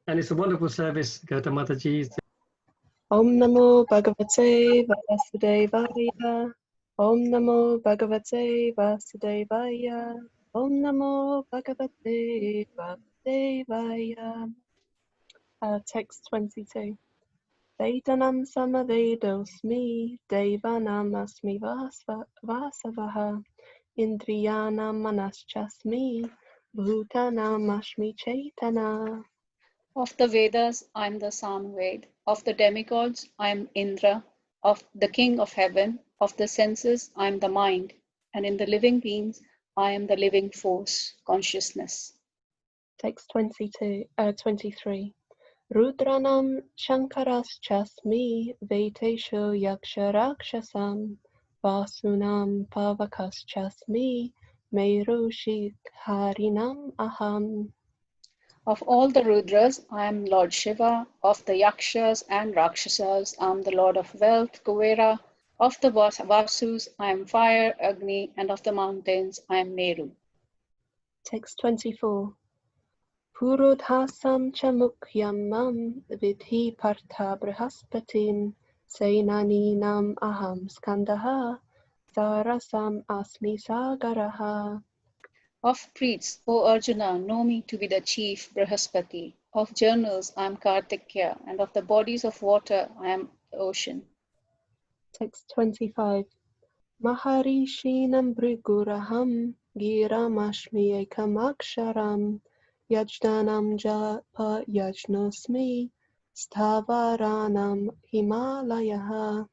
And it's a wonderful service, Gautama Mataji. Om Namo Bhagavate Vasudevaya. Om Namo Bhagavate Vasudevaya. Om Namo Bhagavate Vasudevaya. Text 22. Vedanam Samavedosmi Devanam Asmi Vasavaha Indriyanam Manaschasmi Bhutanam Ashmi Chaitana. Of the Vedas, I am the Samved. Of the demigods, I am Indra. Of the King of Heaven, of the senses, I am the mind. And in the living beings, I am the living force, consciousness. Text 23. Rudranam Shankaraschasmi Vetesho Yaksharakshasam Vasunam Pavakaschasmi Merushik Harinam Aham. Of all the Rudras, I am Lord Shiva. Of the Yakshas and Rakshasas, I am the Lord of Wealth, Kuvera. Of the Vasus, I am Fire, Agni, and of the mountains, I am Meru. Text 24. Purudhasam Chamukyamam Vidhi Partha Brahaspatin Seinaninam Aham Skandaha Sarasam Asmi Sagaraha. Of priests, O Arjuna, know me to be the chief Brahaspati. Of journals, I am Kartikya, and of the bodies of water, I am the ocean. Text 25. Maharishinam Briguraham Giramashmi Ekamaksharam Yajdanam Japa Yajnosmi Stavaranam Himalayaha.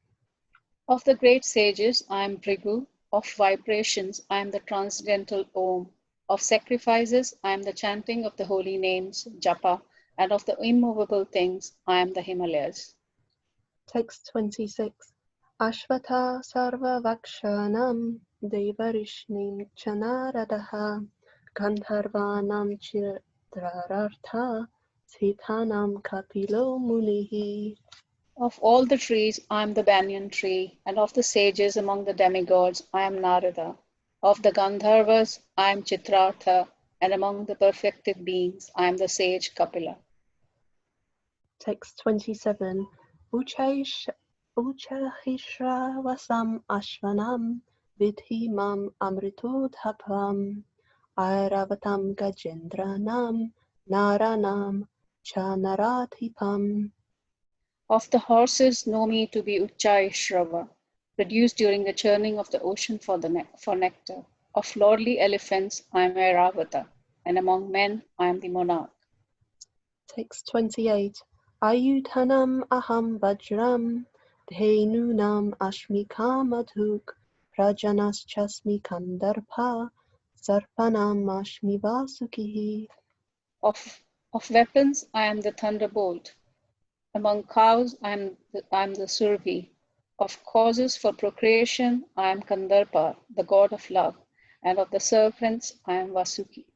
Of the great sages, I am Bhrigu. Of vibrations, I am the transcendental Om. Of sacrifices, I am the chanting of the holy names, Japa, and of the immovable things, I am the Himalayas. Text 26. Ashvata Sarva Vakshanam Devarishnim Chanaradaha Gandharvanam Chitrarartha Sitanam Kapilo Munihi. Of all the trees, I am the banyan tree, and of the sages among the demigods, I am Narada. Of the Gandharvas, I am Chitrartha, and among the perfected beings, I am the sage Kapila. Text 27. Uchahishravasam Ashvanam Vidhi Mam Amritodhapam Airavatam Gajendranam Naranam Chanarathipam. Of the horses, know me to be Uchchaishrava, produced during the churning of the ocean for nectar. Of lordly elephants, I am Airavata, and among men, I am the monarch. Text 28. Ayudhanam aham vajram dhenunam ashmi kamadhuk prajanaschasmi kandarpa sarpanam ashmi vasukihi. Of weapons, I am the thunderbolt. Among cows, I am the Survi. Of causes for procreation, I am Kandarpa, the god of love, and of the serpents, I am Vasuki.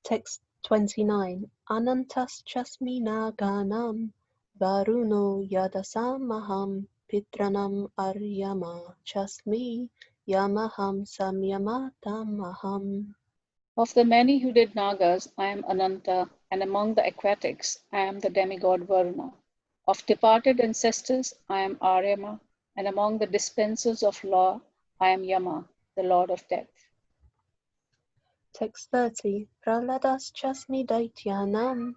Text 29. Anantaschasmi naganam varuno yadasamaham pitranam aryama chasmi yamaham samyamatamaham. Of the many hooded Nagas, I am Ananta, and among the aquatics, I am the demigod Varuna. Of departed ancestors, I am Aryama, and among the dispensers of law, I am Yama, the lord of death. Text 30. Prahladascha daityanam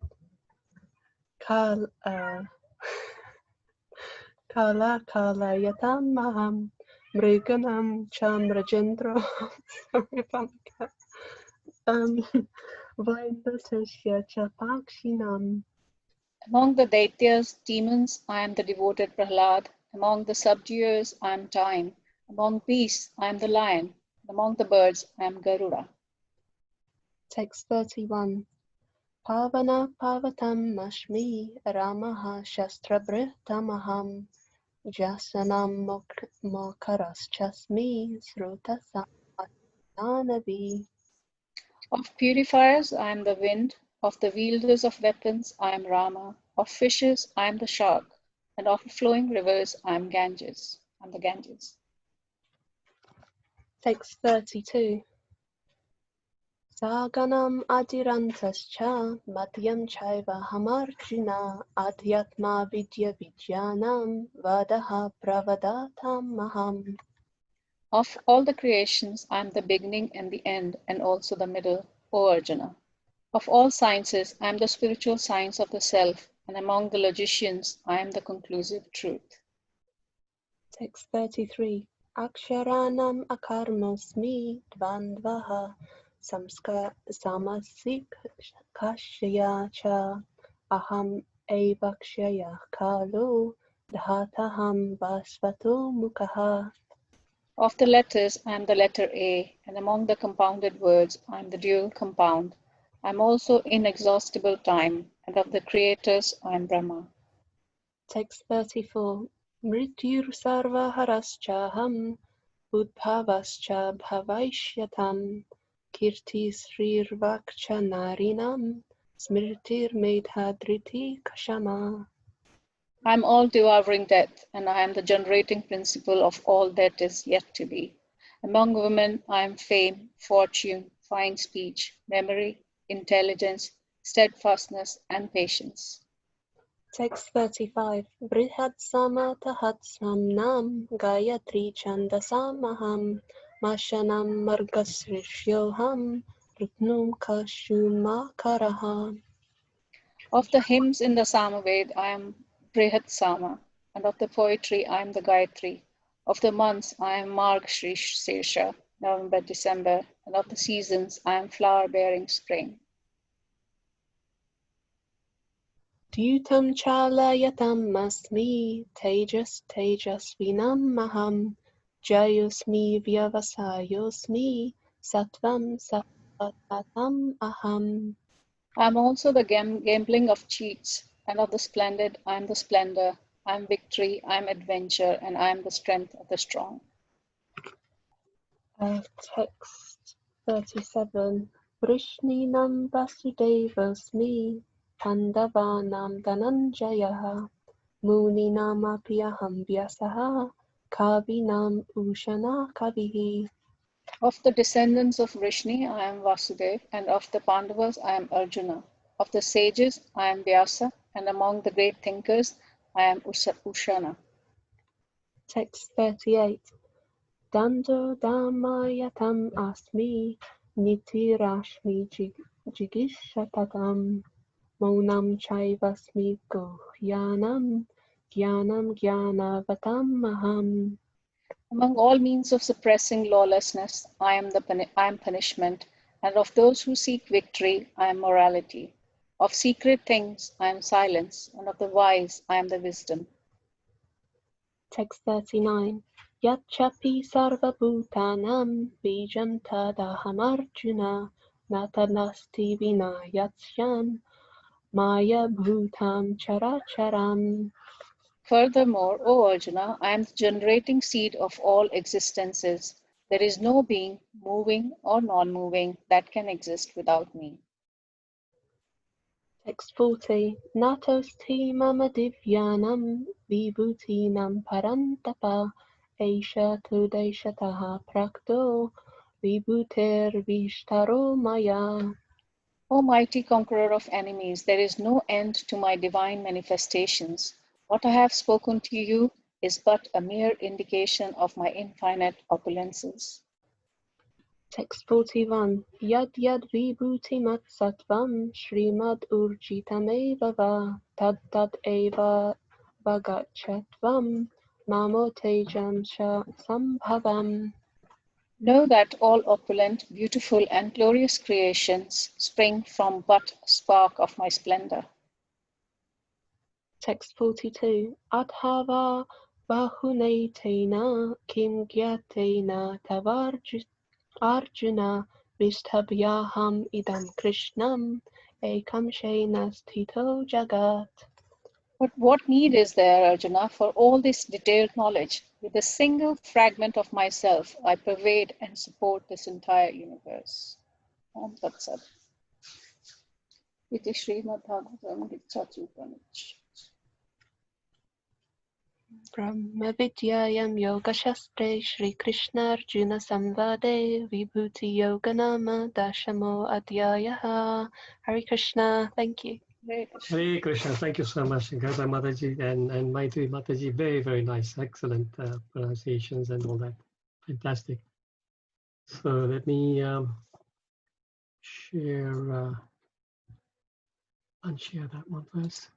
kalayatam maham mriganam chamrajendro. Sorry if I'm Vainasya chapakshinam. Among the Daityas, demons, I am the devoted Prahlad. Among the subduers, I am Time. Among beasts, I am the lion. Among the birds, I am Garuda. Text 31. Pavana pavatam nashmi ramaha shastrabritamaham jasanam mokaraschasmi srutasanavi. Of purifiers, I am the wind. Of the wielders of weapons, I am Rama. Of fishes, I am the shark. And of flowing rivers, I am Ganges. I am the Ganges. Text 32. Saganam adirantascha madhyam chaiva hamarjuna adhyatma vidya vidyanam vadaha pravadatam maham. Of all the creations, I am the beginning and the end, and also the middle, O Arjuna. Of all sciences, I am the spiritual science of the self, and among the logicians, I am the conclusive truth. Text 33. Aksharanam akarmasmi dvandvaha samasik kashya cha aham evakshaya kalu dhataham vasvato mukaha. Of the letters, I am the letter A, and among the compounded words, I am the dual compound. I am also inexhaustible time, and of the creators, I am Brahma. Text 34. Mrityur sarva haraschaham udbhavascha bhavaishyatam kirti srirvakcha narinam smritir medhadriti kashama. I am all devouring death, and I am the generating principle of all that is yet to be. Among women, I am fame, fortune, fine speech, memory, intelligence, steadfastness, and patience. Text 35. Vrihadsama tahatsamnam gayatri chandasamaham mashanam margasrishyoham rutnum kashumakaraha. Of the hymns in the Samaved, I am Brihat Sama, and of the poetry, I am the Gayatri. Of the months, I am Marg Shri Sirsha, November, December, and of the seasons, I am flower bearing spring. Dyutam chalayatam asmi tejas tejasvinam maham jayosmi vyavasayosmi sattvam sattvatam aham. I am also the gambling of cheats, and of the splendid, I am the splendor. I am victory, I am adventure, and I am the strength of the strong. Text 37. Vrishninam vasudevasmi pandavanam dhananjayaha muninam apyaham vyasaha kavinam ushana kavihi. Of the descendants of Vrishni, I am Vasudev, and of the Pandavas, I am Arjuna. Of the sages, I am Vyasa, and among the great thinkers, I am Ushana. Text 38. Dando damayatam asmi nitirashmi jigishapatam monam chaivasmi guhyanam jnanam jnanavatam maham. Among all means of suppressing lawlessness, I am punishment, and of those who seek victory, I am morality. Of secret things, I am silence, and of the wise, I am the wisdom. Text 39. Yachapi sarvabhutanam bijam tadahamarjuna natanasti vina yatsyam maya bhutam characharam. Furthermore, O Arjuna, I am the generating seed of all existences. There is no being, moving or non-moving, that can exist without me. Text 40. Natosti mama divyanam vibhutinam parantapa Aisha tudeshataha prakto vibhuter vishtaro maya. O mighty conqueror of enemies, there is no end to my divine manifestations. What I have spoken to you is but a mere indication of my infinite opulences. Text 41. Yad yad vibhutimat sattvam shrimad urjitameva va tad tad eva vagachatvam mamo tejam sambhavam. Know that all opulent, beautiful, and glorious creations spring from but a spark of my splendor. Text 42. Adhava bahunetena kim gyatena tavarjuna vistabhyaham idam krishnam ekam shena sthito jagat. But what need is there, Arjuna, for all this detailed knowledge? With a single fragment of myself, I pervade and support this entire universe. Om Tat Sat. Iti Srimad Bhagavatam Gita ch10. Brahma Vidyayam Yoga Shastre Shri Krishna Arjuna Samvade Vibhuti Yoga Nama Dashamo Adhyayaha. Hare Krishna. Thank you. Hare Krishna. Hare Krishna. Thank you so much, Gata Mataji and Maitri Mataji. Very, very nice. Excellent pronunciations and all that. Fantastic. So let me share, unshare that one first.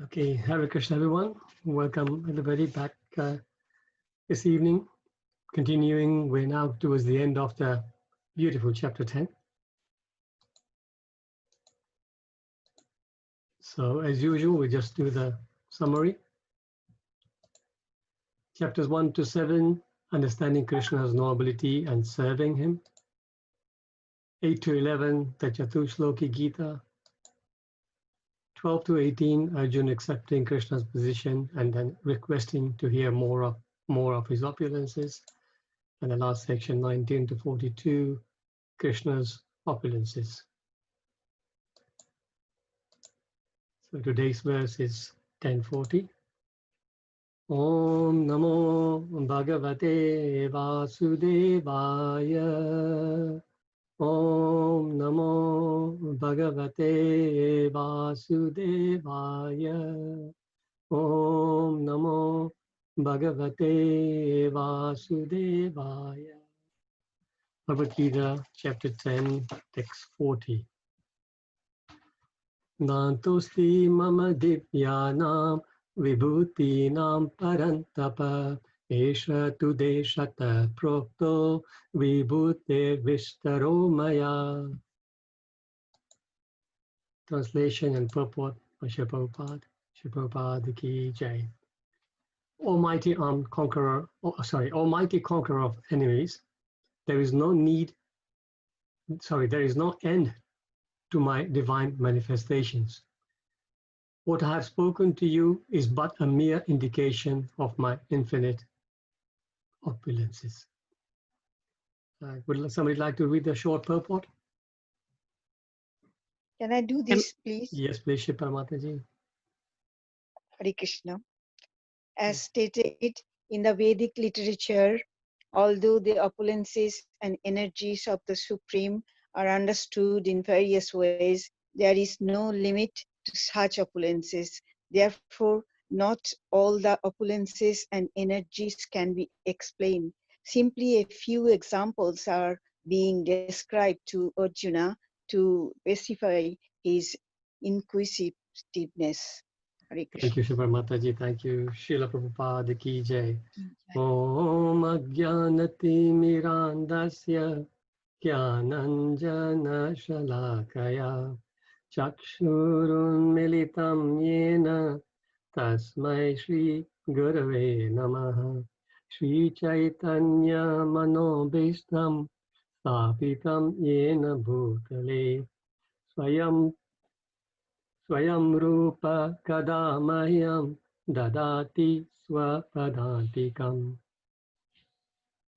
Okay, Hare Krishna, everyone. Welcome, everybody, back this evening. Continuing, we're now towards the end of the beautiful chapter 10. So, as usual, we just do the summary. Chapters 1 to 7, understanding Krishna's nobility and serving him. 8 to 11, the Chatushloki Gita. 12 to 18, Arjuna accepting Krishna's position and then requesting to hear more of his opulences. And the last section, 19 to 42, Krishna's opulences. So today's verse is 1040. Om Namo Bhagavate Vasudevaya. Om Namo Bhagavate Vasudevaya. Om Namo Bhagavate Vasudevaya. Bhagavad Gita, chapter 10, text 40. Nantosti mama divyanam vibhutinam parantapa esha tu deshata prokto vibhute vistaro maya. Translation and purport by Srila Prabhupada. Srila Prabhupada ki jai. Almighty conqueror of enemies, there is no end to my divine manifestations. What I have spoken to you is but a mere indication of my infinite opulences. Would somebody like to read the short purport? Can I do this, please? Yes, please, Shri Paramataji. Hare Krishna. As stated in the Vedic literature, although the opulences and energies of the Supreme are understood in various ways, there is no limit to such opulences. Therefore, not all the opulences and energies can be explained. Simply a few examples are being described to Arjuna to specify his inquisitiveness. Hare Krishna. Thank you, Shri Paramataji. Thank you, Srila Prabhupada ki jai. Om Ajnanati Mirandasya Jnananjana Shalakaya Chakshurun Militam Yena Tasmai Shri Gurave Namaha Shri Chaitanya Manobhishtam Stapitam Yena Bhutale Swayam Rupa Kadamahyam Dadati Swapadantikam.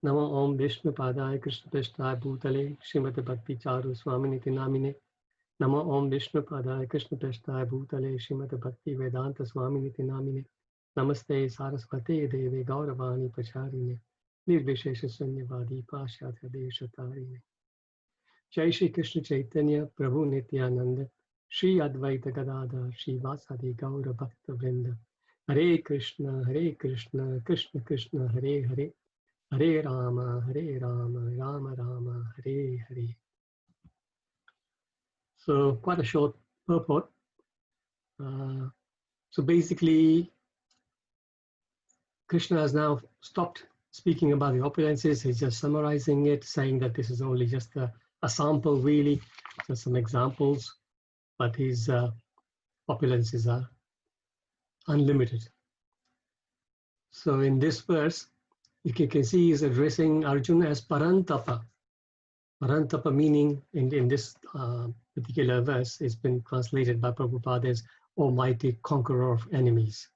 Namo Om Vishnu Padaya Krishna Prishthaya Bhutale Srimati Bhakti Charu Swaminiti Namine. Namo Om Vishnu Padaya Krishna Prishthaya Bhutale Srimati Bhakti Vedanta Swaminiti Namine. Namaste Saraswate Devi Gauravani Pacharine Nirvishesha Sunyavadi Pashyatya Deshatarine. Jai Shri Krishna Chaitanya Prabhu Nityananda Shri Advaita Gadadhar Shri Vasadi Gaura Bhakta Vrinda. Hare Krishna, Krishna Krishna, Hare Hare, Hare Rama, Rama Rama, Hare Hare. So quite a short purport. So basically, Krishna has now stopped speaking about the opulences. He's just summarizing it, saying that this is only just a sample, really, just some examples. But his opulences are unlimited. So in this verse, you can see he's addressing Arjuna as Parantapa. Parantapa meaning in this particular verse has been translated by Prabhupada as Almighty Conqueror of Enemies.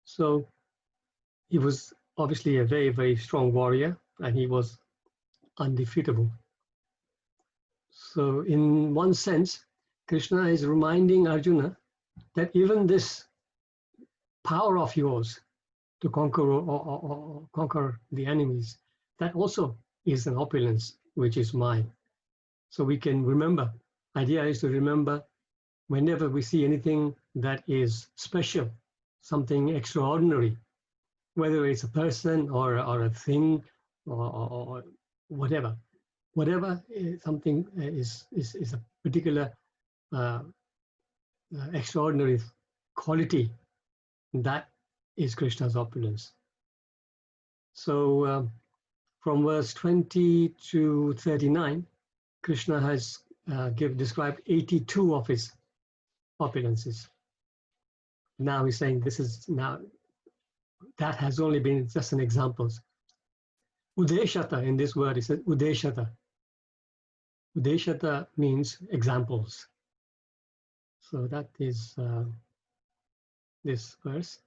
So he was obviously a very, very strong warrior, and he was undefeatable. So in one sense, Krishna is reminding Arjuna that even this power of yours to conquer or conquer the enemies, that also is an opulence which is mine. So we can remember, idea is to remember whenever we see anything that is special, something extraordinary, whether it's a person or a thing or whatever something is a particular extraordinary quality, that is Krishna's opulence. So from verse 20 to 39, Krishna has described 82 of his opulences. Now he's saying that has only been just an example. Udeshata, in this word, he said Udeshata. Udeshata means examples. So that is this verse.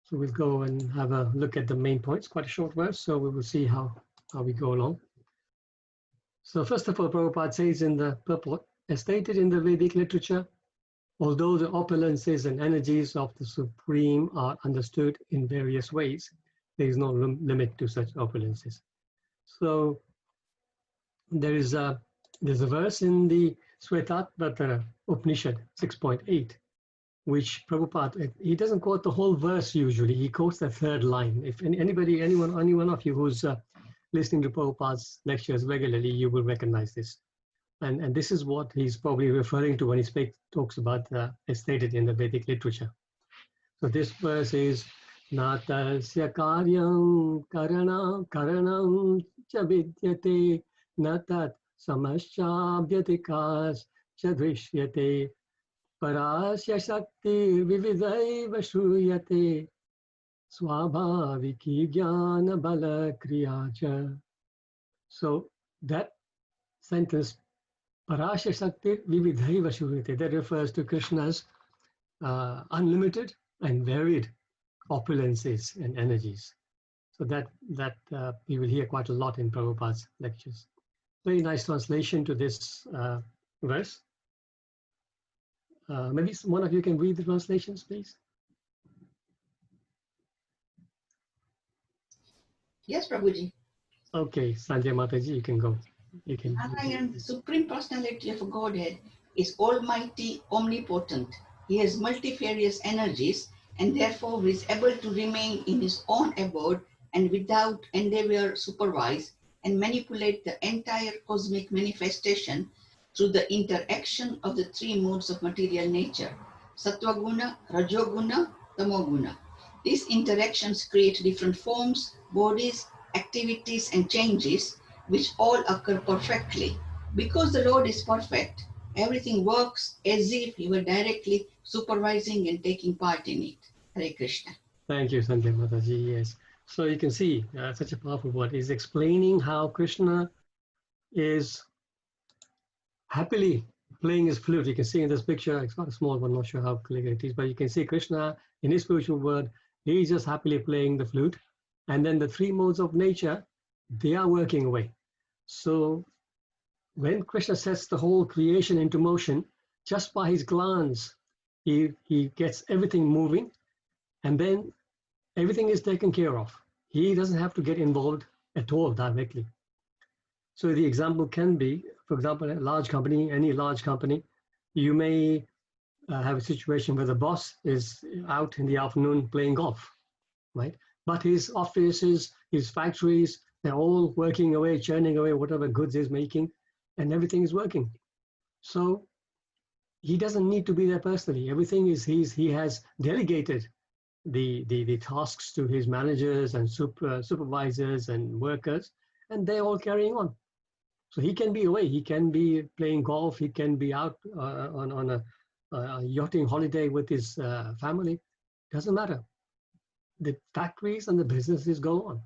So we'll go and have a look at the main points. Quite a short verse, so we will see how we go along. So first of all, Prabhupada says in the purport, as stated in the Vedic literature, although the opulences and energies of the Supreme are understood in various ways, there is no limit to such opulences. So there's a verse in the Shvetatvatara Upanishad 6.8, which Prabhupada, he doesn't quote the whole verse usually, he quotes the third line. If anyone of you who's listening to Prabhupada's lectures regularly, you will recognize this. And this is what he's probably referring to when he talks about as stated in the Vedic literature. So this verse is Natasya karyam karanam cha vidyate natat samashabhyatikas cha drishyate parasya shakti vividaiva shruyate swabhaviki jnana bala kriyacha. So that sentence, Parasya Shakti Vividhaiva Shruyate, that refers to Krishna's unlimited and varied opulences and energies. So that we will hear quite a lot in Prabhupada's lectures. Very nice translation to this verse. Maybe one of you can read the translations, please. Yes, Prabhuji. Okay, Sanjay Mataji, you can go. You can. Narayan, the Supreme Personality of Godhead, is almighty, omnipotent. He has multifarious energies and therefore is able to remain in his own abode and without endeavor supervise and manipulate the entire cosmic manifestation through the interaction of the three modes of material nature, Sattva-guna, Rajoguna, Tamoguna. These interactions create different forms, bodies, activities and changes which all occur perfectly. Because the Lord is perfect, everything works as if he were directly supervising and taking part in it. Hare Krishna. Thank you, Sanjay Mataji. Yes. So you can see such a powerful word is explaining how Krishna is happily playing his flute. You can see in this picture, it's not a small one, not sure how clear it is, but you can see Krishna in his spiritual world, he's just happily playing the flute. And then the three modes of nature, they are working away. So when Krishna sets the whole creation into motion, just by his glance, he gets everything moving, and then everything is taken care of. He doesn't have to get involved at all directly. So the example can be, for example, a large company, any large company, you may have a situation where the boss is out in the afternoon playing golf, right? But his offices, his factories, they're all working away, churning away whatever goods he's making, and everything is working. So he doesn't need to be there personally. Everything is he has delegated the tasks to his managers and supervisors and workers, and they're all carrying on. So he can be away, he can be playing golf, he can be out on a yachting holiday with his family. Doesn't matter. the factories and the businesses go on.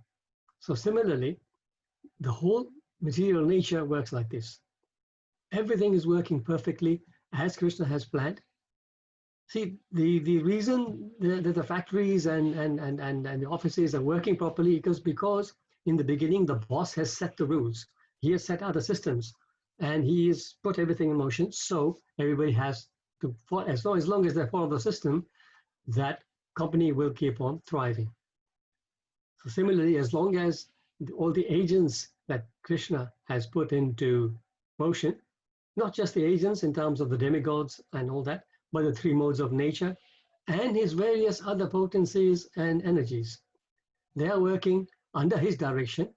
So similarly, the whole material nature works like this. Everything is working perfectly as Krishna has planned. See, the reason that the factories and the offices are working properly is because in the beginning, the boss has set the rules. He has set out the systems and he has put everything in motion. So everybody has to, as long as they follow the system, that company will keep on thriving. So similarly, as long as all the agents that Krishna has put into motion, not just the agents in terms of the demigods and all that, but the three modes of nature and his various other potencies and energies. They are working under his direction,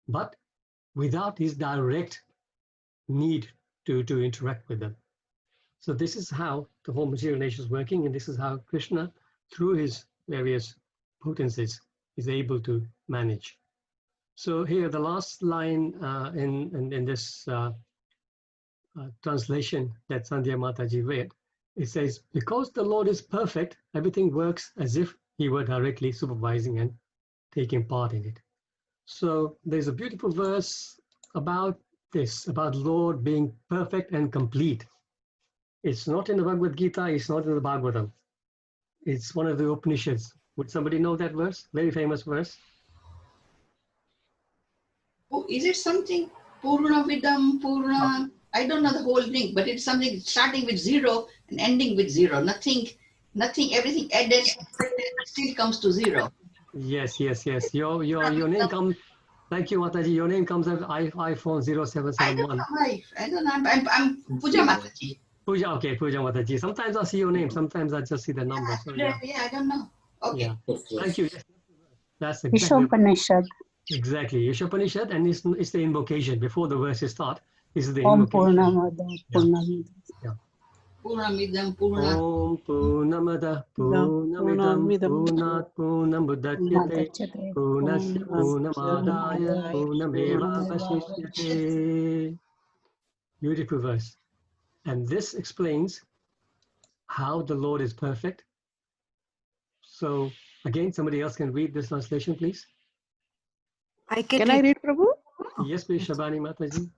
but without his direct need to interact with them. So this is how the whole material nature is working, and this is how Krishna, through his various potencies, is able to manage. So here, the last line in this translation that Sandhya Mataji read, it says, because the Lord is perfect, everything works as if he were directly supervising and taking part in it. So there's a beautiful verse about this, about Lord being perfect and complete. It's not in the Bhagavad Gita, it's not in the Bhagavatam. It's one of the Upanishads. Would somebody know that verse? Very famous verse. Oh, is it something Purna Vidam, Purna? I don't know the whole thing, but it's something starting with 0 and ending with 0. Nothing, everything added still comes to 0. Yes. Your name comes. Thank you, Mataji. Your name comes up iPhone 0771. I don't know. I'm Puja Mataji. Puja, okay, Puja Mataji. Sometimes I see your name. Sometimes I just see the number. So Yeah, I don't know. Okay. Yeah. Thank you. That's exactly. Ishopanishad. Exactly. Ishopanishad, and it's the invocation before the verses start. This is the Om invocation. Purnamada Purnamida. Yeah. Purnamidam Purna. Om Purnamada Purnamidam Purnat Purnamudachyate Purnasya Purnamadaya Purnameva Vasishyate. Beautiful verse. And this explains how the Lord is perfect. So again, somebody else can read this translation, please. Can I read, Prabhu? Yes, please, Shabani Mataji.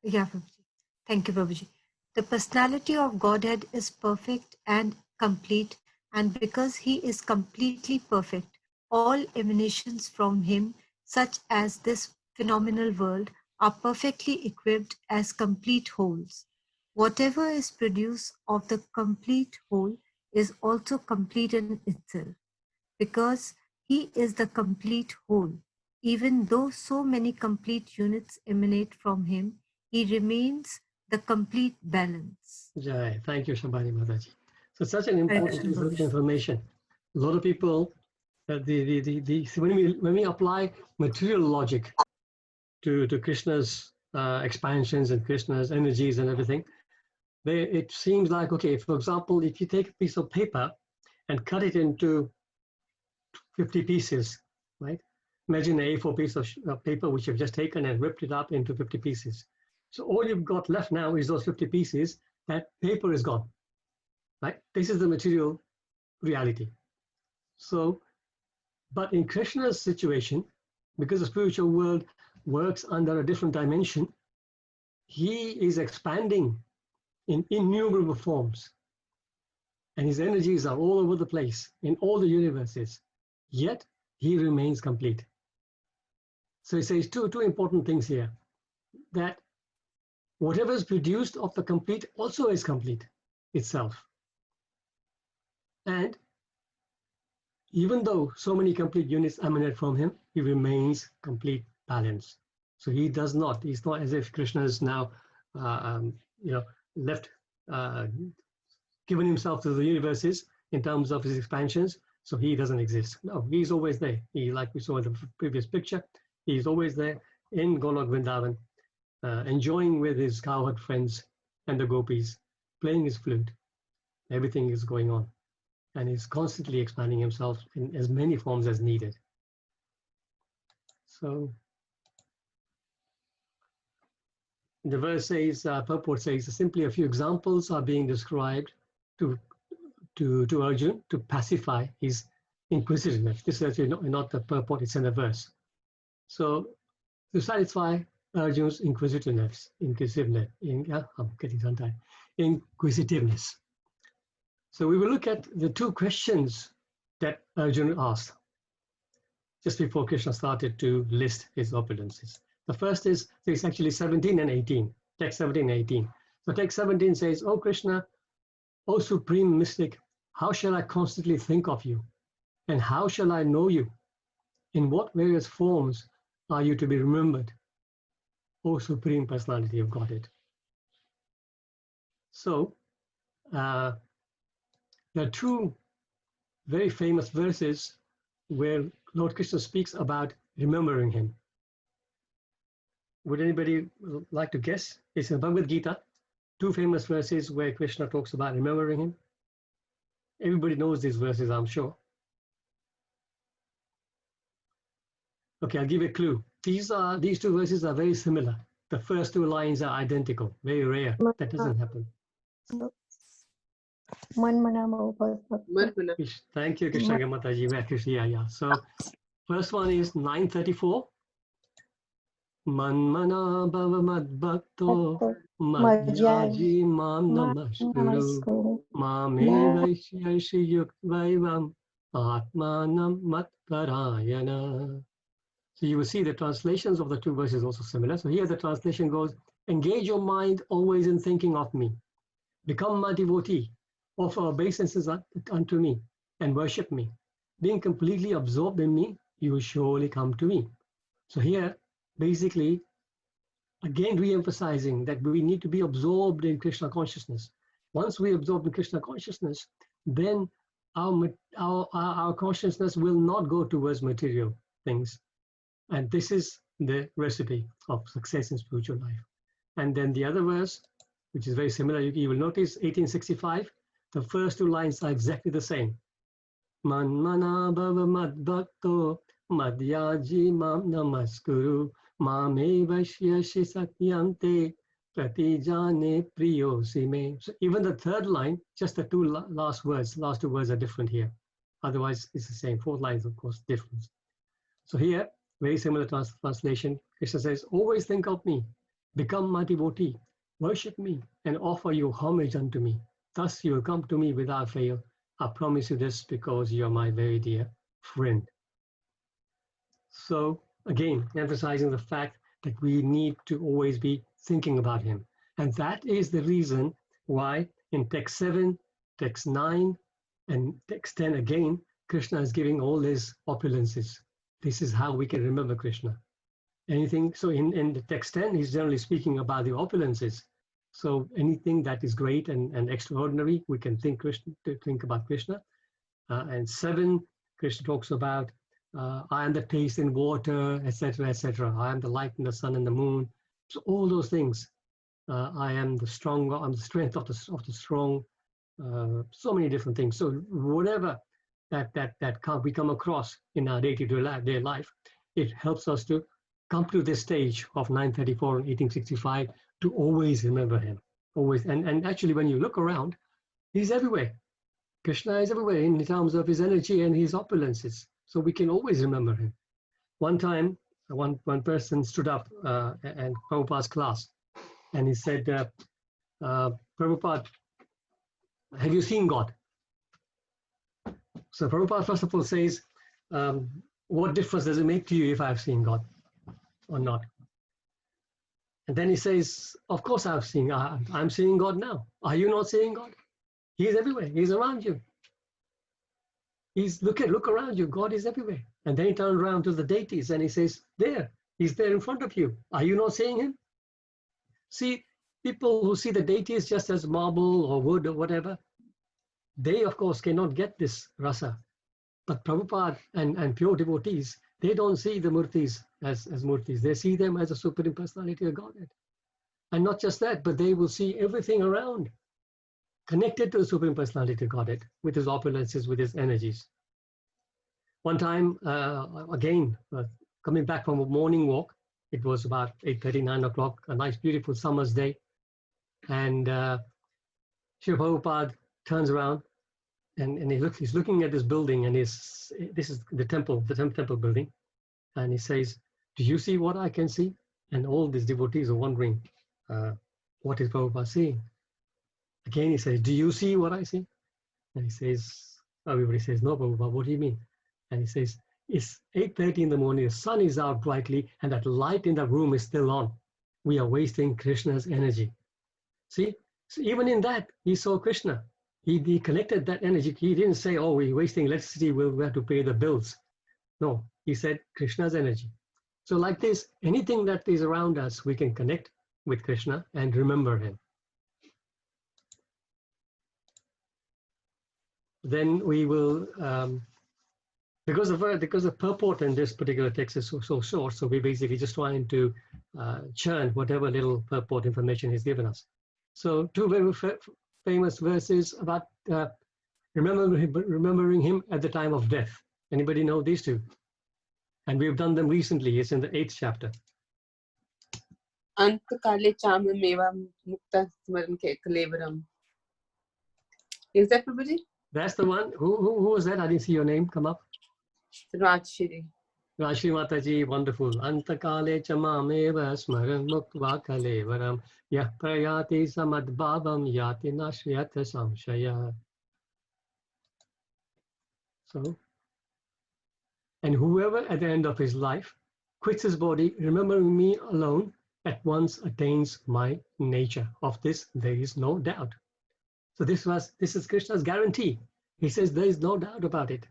Yeah, Prabhuji. Thank you, Prabhuji. The personality of Godhead is perfect and complete, and because he is completely perfect, all emanations from him, such as this phenomenal world, are perfectly equipped as complete wholes. Whatever is produced of the complete whole is also complete in itself, because he is the complete whole. Even though so many complete units emanate from him, he remains the complete balance. Jai. Thank you, Shabani Mataji. So such an important piece of information. A lot of people, when we apply material logic to Krishna's expansions and Krishna's energies and everything, it seems like, okay, for example, if you take a piece of paper and cut it into 50 pieces, right? Imagine an A4 piece of paper which you've just taken and ripped it up into 50 pieces. So all you've got left now is those 50 pieces. That paper is gone, right? This is the material reality. So, but in Krishna's situation, because the spiritual world works under a different dimension, he is expanding in innumerable forms. And his energies are all over the place in all the universes. Yet he remains complete. So he says two important things here. That whatever is produced of the complete also is complete itself. And even though so many complete units emanate from him, he remains complete balance. So he does not, he's not as if Krishna is now, left, given himself to the universes in terms of his expansions. So he doesn't exist. No, he's always there. He, like we saw in the previous picture, he's always there in Golok Vrindavan, enjoying with his cowherd friends and the gopis, playing his flute. Everything is going on. And he's constantly expanding himself in as many forms as needed. So the verse says, purport says, simply a few examples are being described to Arjuna to pacify his inquisitiveness. This is actually not the purport, it's in the verse. So to satisfy Arjuna's inquisitiveness. I'm getting tongue-tied. Inquisitiveness. So we will look at the two questions that Arjuna asked just before Krishna started to list his opulences. The first is, so it's actually 17 and 18, text 17 and 18. So text 17 says, "O Krishna, O Supreme Mystic, how shall I constantly think of you? And how shall I know you? In what various forms are you to be remembered, O Supreme Personality of Godhead?" So there are two very famous verses where Lord Krishna speaks about remembering him. Would anybody like to guess? It's in Bhagavad Gita, two famous verses where Krishna talks about remembering him. Everybody knows these verses, I'm sure. Okay, I'll give you a clue. These two verses are very similar. The first two lines are identical. Very rare. That doesn't happen. Thank you, Krishna Gamataji. Yeah. So first one is 934. Manmana bhava madbhakto madhyaji mam namaskuru mame vaishyashi yukvaivam atmanam matparayana. So you will see the translations of the two verses also similar. So here the translation goes, engage your mind always in thinking of me. Become my devotee. Offer obeisances unto me and worship me. Being completely absorbed in me, you will surely come to me. So here, basically, again re-emphasizing that we need to be absorbed in Krishna consciousness. Once we absorb in Krishna consciousness, then our consciousness will not go towards material things. And this is the recipe of success in spiritual life. And then the other verse, which is very similar, you will notice 1865, the first two lines are exactly the same. Manmana bhava madbhakto madhyaji mam namaskuru mame vaishyashi satyante pratijane priyosime. So even the third line, just the last two words are different here. Otherwise, it's the same. Fourth line is, of course, different. So here, very similar translation. Krishna says, always think of me, become my devotee, worship me, and offer your homage unto me. Thus you will come to me without fail. I promise you this because you are my very dear friend. So again, emphasizing the fact that we need to always be thinking about him. And that is the reason why in text 7, text 9, and text 10 again, Krishna is giving all his opulences. This is how we can remember Krishna. Anything, so in the text 10, he's generally speaking about the opulences. So anything that is great and extraordinary, we can think about Krishna. And 7, Krishna talks about, I am the taste in water, etc., etc. I am the light in the sun and the moon. So all those things. I am the strong, I'm the strength of the strong. So many different things. So whatever that we come across in our day-to-day life, it helps us to come to this stage of 934 and 1865 to always remember him. Always, and actually when you look around, he's everywhere. Krishna is everywhere in terms of his energy and his opulences. So we can always remember him. One time, one person stood up and Prabhupada's class, and he said, Prabhupada, have you seen God? So Prabhupada first of all says, what difference does it make to you if I've seen God or not? And then he says, of course I've seen, I'm seeing God now. Are you not seeing God? He's everywhere, he's around you. Look around you, God is everywhere. And then he turns around to the deities and he says, there, he's there in front of you. Are you not seeing him? See, people who see the deities just as marble or wood or whatever, they of course cannot get this rasa. But Prabhupada and pure devotees, they don't see the murtis as murtis. They see them as a Supreme Personality of Godhead. And not just that, but they will see everything around connected to the Supreme Personality of Godhead with his opulences, with his energies. One time, again, coming back from a morning walk, it was about 8:30, 9 o'clock, a nice, beautiful summer's day. And Srila Prabhupada turns around and he's looking at this building, and this is the temple building, and he says, "Do you see what I can see?" And all these devotees are wondering, what is Prabhupada seeing? Again, he says, "Do you see what I see?" And he says, everybody says, "No, Prabhupada, what do you mean?" And he says, "It's 8:30 in the morning, the sun is out brightly, and that light in the room is still on. We are wasting Krishna's energy." See, so even in that, he saw Krishna. He connected that energy. He didn't say, "Oh, we're wasting electricity, we'll have to pay the bills." No, he said Krishna's energy. So like this, anything that is around us, we can connect with Krishna and remember him. Then we will, because the purport in this particular text is so short, so we're basically just trying to churn whatever little purport information he's given us. So two very famous verses about remembering him at the time of death. Anybody know these two? And we've done them recently. It's in the 8th chapter. Antakale chama meva mukta smaran ke kalevaram. Is that everybody? That's the one. Who was that? I didn't see your name come up. Rajshri. Rajshri Mataji, wonderful. Antakale chama meva smaran muktva kalevaram yah prayati samadbhavam yati nashriyata samshaya. So, and whoever at the end of his life quits his body, remembering me alone, at once attains my nature. Of this, there is no doubt. So this is Krishna's guarantee. He says there is no doubt about it.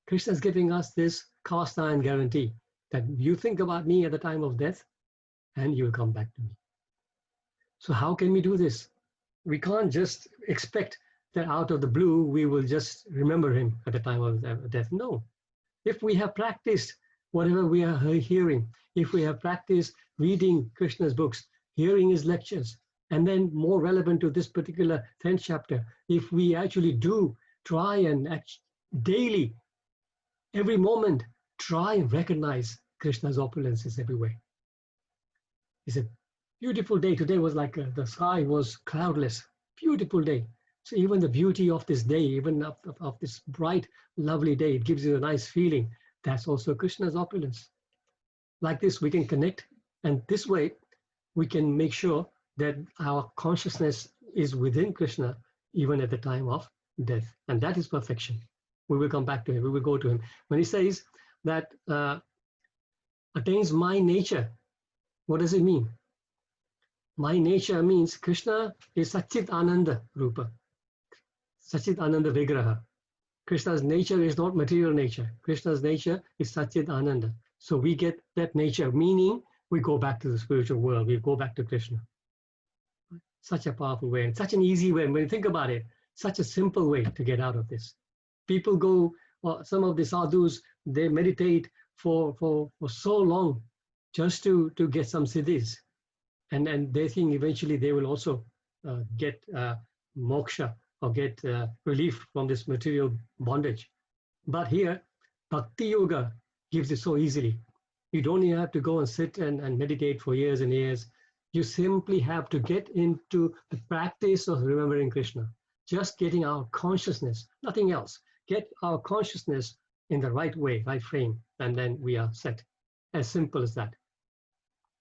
Krishna is giving us this cast iron guarantee that you think about me at the time of death and you will come back to me. So how can we do this? We can't just expect that out of the blue we will just remember him at the time of death. No. If we have practiced whatever we are hearing, if we have practiced reading Krishna's books, hearing his lectures, and then more relevant to this particular 10th chapter, if we actually do try and daily, every moment, try and recognize Krishna's opulences everywhere. It's a beautiful day. Today was like the sky was cloudless, beautiful day. So even the beauty of this day, even of this bright, lovely day, it gives you a nice feeling. That's also Krishna's opulence. Like this, we can connect, and this way, we can make sure that our consciousness is within Krishna, even at the time of death. And that is perfection. We will come back to him. We will go to him. When he says that attains my nature, what does it mean? My nature means Krishna is Satchit Ananda Rupa. Satchit Ananda Vigraha. Krishna's nature is not material nature. Krishna's nature is Satchit Ananda. So we get that nature, meaning we go back to the spiritual world. We go back to Krishna. Such a powerful way and such an easy way. When you think about it, such a simple way to get out of this. People go, well, some of the sadhus, they meditate for so long just to get some siddhis. And they think eventually they will also get moksha or get relief from this material bondage. But here, Bhakti Yoga gives it so easily. You don't even have to go and sit and meditate for years and years. You simply have to get into the practice of remembering Krishna. Just getting our consciousness, nothing else. Get our consciousness in the right way, right frame, and then we are set. As simple as that.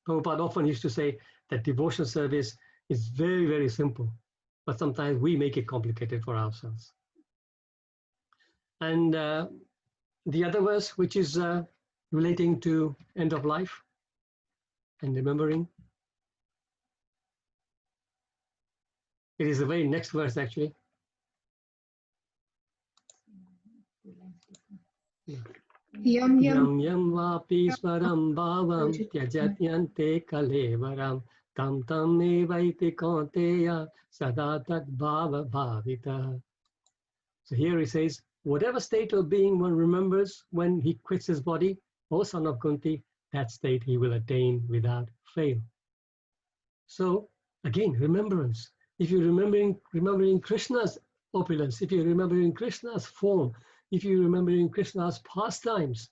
Prabhupada often used to say that devotional service is very, very simple, but sometimes we make it complicated for ourselves. And the other verse, which is relating to end of life and remembering, it is the very next verse actually. Yam Yam yam vapi swaram bhavam tyajatyante kalevaram tam tam evaiti kaunteya sada tad bhava bhavita. So here he says, whatever state of being one remembers when he quits his body, O son of Kunti, that state he will attain without fail. So again, remembrance. If you're remembering Krishna's opulence, if you're remembering Krishna's form, if you're remembering Krishna's pastimes,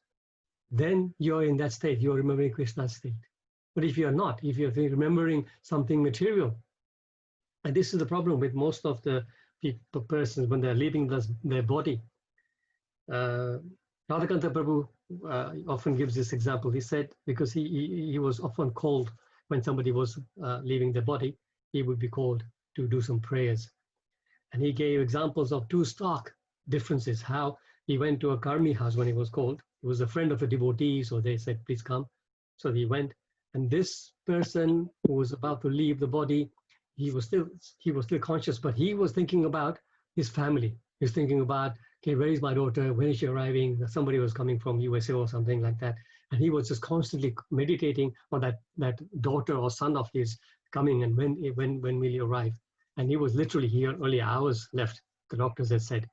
then you're in that state, you're remembering Krishna's state. But if you're not, if you're remembering something material, and this is the problem with most of the persons when they're leaving their body. Radhakanta Prabhu often gives this example. He said, because he was often called when somebody was leaving their body, he would be called to do some prayers. And he gave examples of two stark differences, how he went to a Karmi house when he was called. He was a friend of a devotee, so they said, please come. So he went. And this person who was about to leave the body, he was still conscious, but he was thinking about his family. He was thinking about, okay, where is my daughter? When is she arriving? Somebody was coming from USA or something like that. And he was just constantly meditating on that daughter or son of his coming and when will he arrive. And he was literally here only hours left, the doctors had said.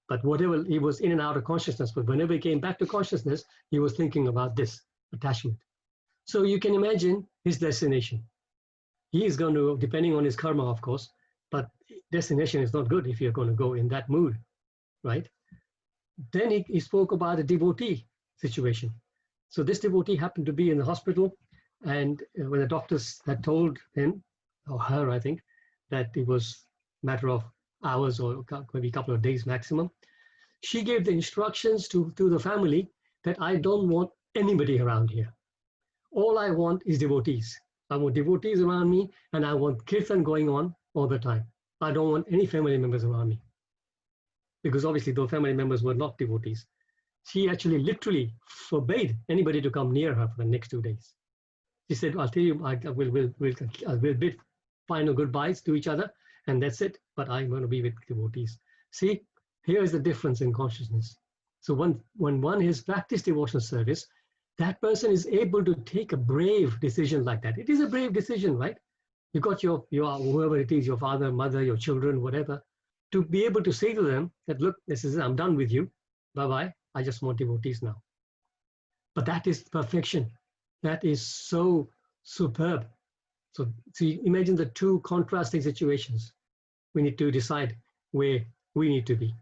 But whatever, he was in and out of consciousness, but whenever he came back to consciousness, he was thinking about this attachment. So you can imagine his destination. He is going to, depending on his karma, of course, but destination is not good if you're going to go in that mood, right? Then he spoke about a devotee situation. So this devotee happened to be in the hospital, and when the doctors had told him, or her, I think, that it was a matter of hours or maybe a couple of days maximum, she gave the instructions to the family that I don't want anybody around here. All I want is devotees. I want devotees around me, and I want kirtan going on all the time. I don't want any family members around me. Because obviously those family members were not devotees. She actually literally forbade anybody to come near her for the next 2 days. She said, I'll tell you, we'll bid final goodbyes to each other, and that's it, but I'm going to be with devotees. See, here is the difference in consciousness. So when one has practiced devotional service, that person is able to take a brave decision like that. It is a brave decision, right? You got your whoever it is, your father, mother, your children, whatever, to be able to say to them that, look, this is, I'm done with you. Bye-bye. I just want devotees now. But that is perfection. That is so superb. So you imagine the two contrasting situations. We need to decide where we need to be.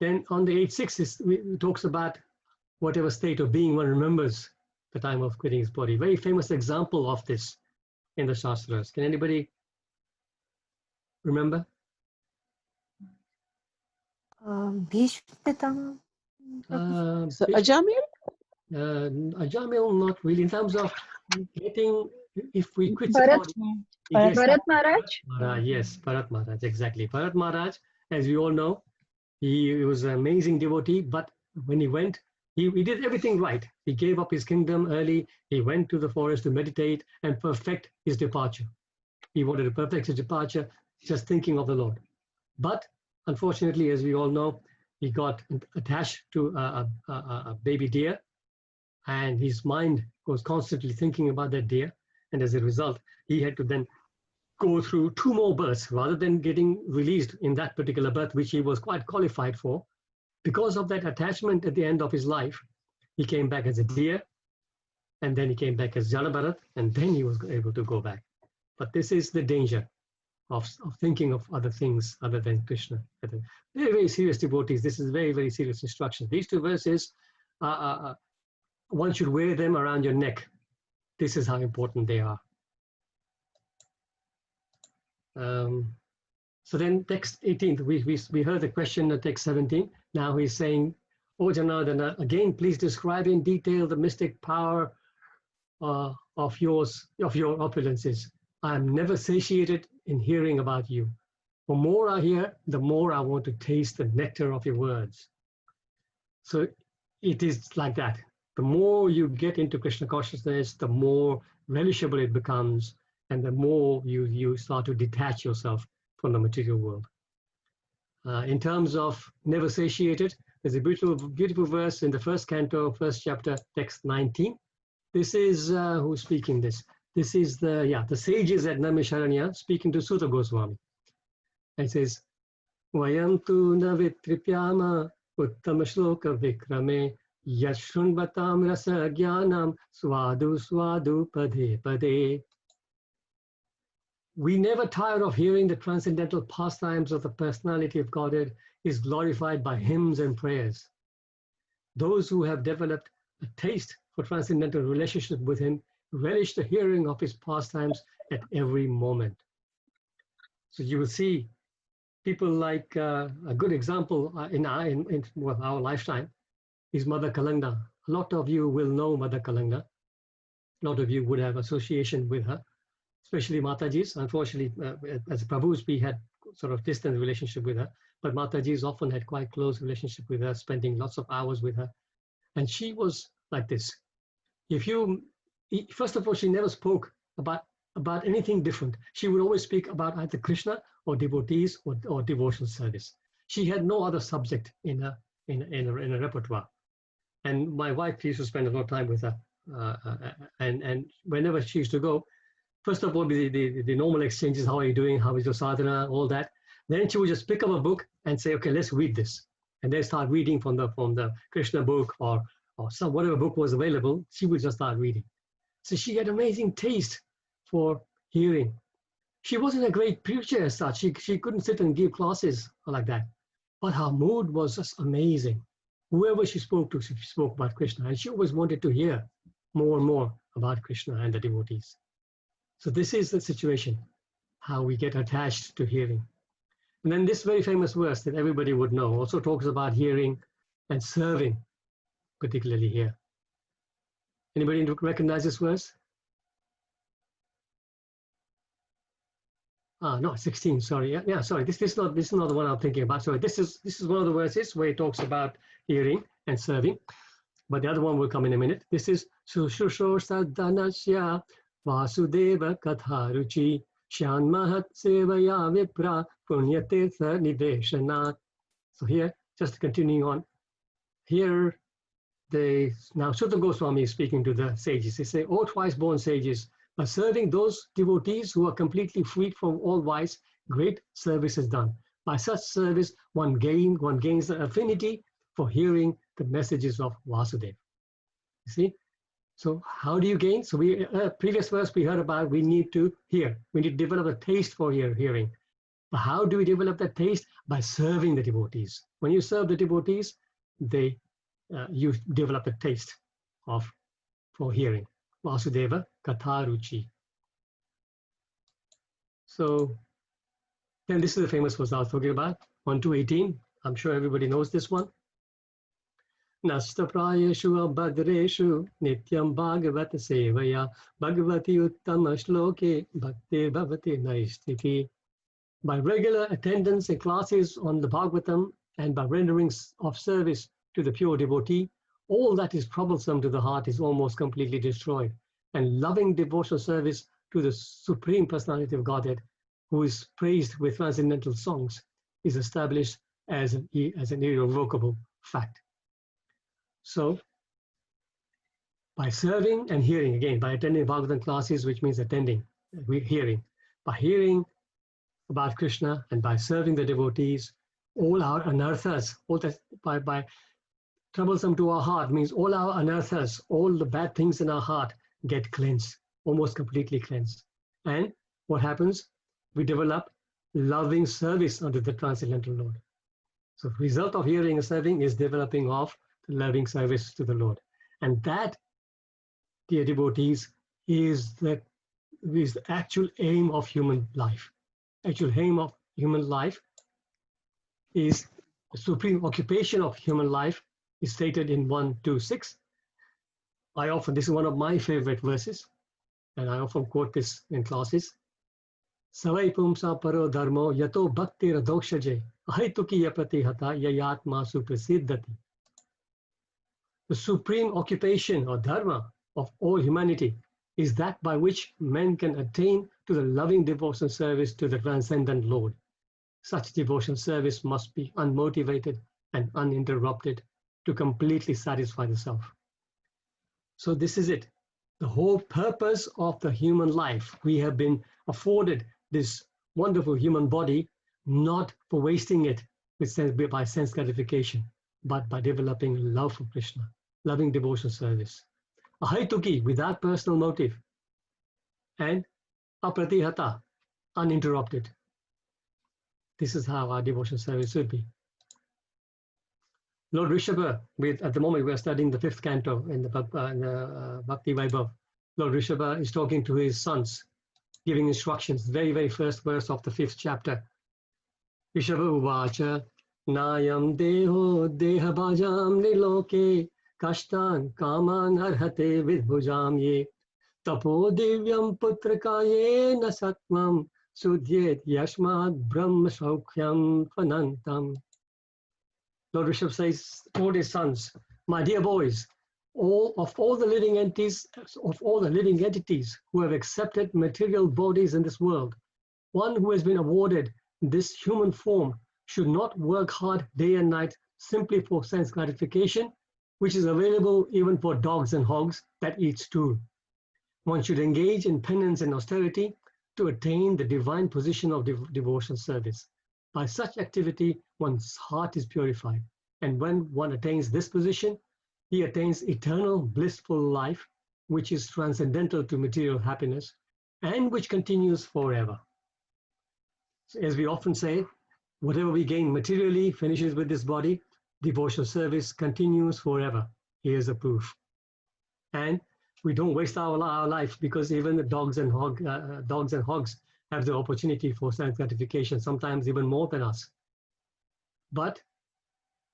Then on the 8.6, it talks about whatever state of being one remembers the time of quitting his body. Very famous example of this in the Shastras. Can anybody remember? Bhishma Pitama. So Ajamil? Ajamil, not really. In terms of getting, if we quit the Bharat, body, yes, Bharat Maharaj. yes, Bharat Maharaj, exactly. Bharat Maharaj, as we all know, he was an amazing devotee, but when he went, he did everything right. He gave up his kingdom early. He went to the forest to meditate and perfect his departure. He wanted to perfect his departure, just thinking of the Lord. But unfortunately, as we all know, he got attached to a baby deer, and his mind was constantly thinking about that deer. And as a result, he had to then go through 2 more births rather than getting released in that particular birth, which he was quite qualified for. Because of that attachment at the end of his life, he came back as a deer, and then he came back as Jalabharat, and then he was able to go back. But this is the danger of thinking of other things other than Krishna. Very, very serious devotees. This is very, very serious instruction. These 2 verses, one should wear them around your neck. This is how important they are. So then text 18, we heard the question at text 17. Now he's saying, O Janardana, again, please describe in detail the mystic power of your opulences. I am never satiated in hearing about you. The more I hear, the more I want to taste the nectar of your words. So it is like that. The more you get into Krishna consciousness, the more relishable it becomes, and the more you start to detach yourself from the material world. In terms of never satiated, there's a beautiful verse in the 1st canto, 1st chapter, text 19. This is who's speaking this. This is the sages at Naimisharanya speaking to Sutta Goswami. And it says, Vayantu na vitripyama uttama shloka vikrame yashunvatam rasa jnanam swadu swadu pade pade. We never tire of hearing the transcendental pastimes of the personality of Godhead is glorified by hymns and prayers. Those who have developed a taste for transcendental relationship with him relish the hearing of his pastimes at every moment. So you will see people like a good example in our lifetime is Mother Kalanga. A lot of you will know Mother Kalanga. A lot of you would have association with her, especially Mataji's. Unfortunately, as Prabhus, we had sort of distant relationship with her, but Mataji's often had quite close relationship with her, spending lots of hours with her. And she was like this. First of all, she never spoke about anything different. She would always speak about either Krishna or devotees or devotional service. She had no other subject in her repertoire. And my wife used to spend a lot of time with her. And whenever she used to go, first of all, the normal exchanges, how are you doing? How is your sadhana? All that. Then she would just pick up a book and say, okay, let's read this. And then start reading from the Krishna book or some whatever book was available, she would just start reading. So she had amazing taste for hearing. She wasn't a great preacher as such. She couldn't sit and give classes like that. But her mood was just amazing. Whoever she spoke to, she spoke about Krishna. And she always wanted to hear more and more about Krishna and the devotees. So this is the situation, how we get attached to hearing. And then this very famous verse that everybody would know also talks about hearing and serving, particularly here. Anybody recognize this verse? No, 16, sorry. Yeah, sorry. This is not the one I'm thinking about. Sorry, this is one of the verses where it talks about hearing and serving. But the other one will come in a minute. This is Sushusho Sadhanasya Vasudeva Katharuchi Shan Mahat Sevaya Vipra Punyatirtha Nideshanat. So here, just continuing on, here now Sutta Goswami is speaking to the sages. They say, "O twice-born sages, by serving those devotees who are completely freed from all vice, great service is done. By such service, one gains the affinity for hearing the messages of Vasudeva." You see? So how do you gain? So previous verse we heard about, we need to hear. We need to develop a taste for hearing. But how do we develop that taste? By serving the devotees. When you serve the devotees, you develop a taste for hearing. Vasudeva Katharuchi. So then this is the famous verse I was talking about, 1-18. I'm sure everybody knows this one. Nasta prayeshu abhadreshu nityam bhagavat sevaya bhagavati uttama shloke bhakti bhavati naistiti. By regular attendance in classes on the Bhagavatam and by rendering of service to the pure devotee, all that is troublesome to the heart is almost completely destroyed. And loving devotional service to the Supreme Personality of Godhead, who is praised with transcendental songs, is established as an irrevocable fact. So, by serving and hearing, again, by attending Bhagavatam classes, which means attending, hearing, by hearing about Krishna and by serving the devotees, all our anarthas, all that by troublesome to our heart means all our anarthas, all the bad things in our heart get cleansed, almost completely cleansed. And what happens? We develop loving service unto the Transcendental Lord. So the result of hearing and serving is developing of loving service to the Lord. And that, dear devotees, is the actual aim of human life. Actual aim of human life is the supreme occupation of human life is stated in 1-6. This is one of my favorite verses, and I often quote this in classes. Savai pumsa paro dharmo yato bhakti radokshaje ahituki yapati hata yayatma suprasiddhati. The supreme occupation or dharma of all humanity is that by which men can attain to the loving devotion service to the transcendent Lord. Such devotion service must be unmotivated and uninterrupted to completely satisfy the self. So this is it. The whole purpose of the human life. We have been afforded this wonderful human body, not for wasting it by sense gratification, but by developing love for Krishna, loving devotion service. Ahaituki, without personal motive, and apratihata, uninterrupted. This is how our devotion service should be. Lord Rishabha, at the moment we are studying the 5th canto in the Bhakti Vaibhav. Lord Rishabha is talking to his sons, giving instructions, very, very first verse of the 5th chapter. Rishava Uvacha Nayam Deho Dehabhajam Niloke Kashtan Kaman Arhate Vidbhujam Ye Tapo Divyam Putrakaye Nasatvam Sudhyet Yashmad Brahma Saukhyam Panantam. Lord Rishabh says, told his sons, my dear boys, all the living entities who have accepted material bodies in this world, one who has been awarded this human form should not work hard day and night simply for sense gratification, which is available even for dogs and hogs that eat stool. One should engage in penance and austerity to attain the divine position of devotional service. By such activity, one's heart is purified. And when one attains this position, he attains eternal blissful life, which is transcendental to material happiness and which continues forever. So as we often say, whatever we gain materially finishes with this body, devotional service continues forever. Here's the proof. And we don't waste our life, because even the dogs and hogs have the opportunity for sense gratification, sometimes even more than us. But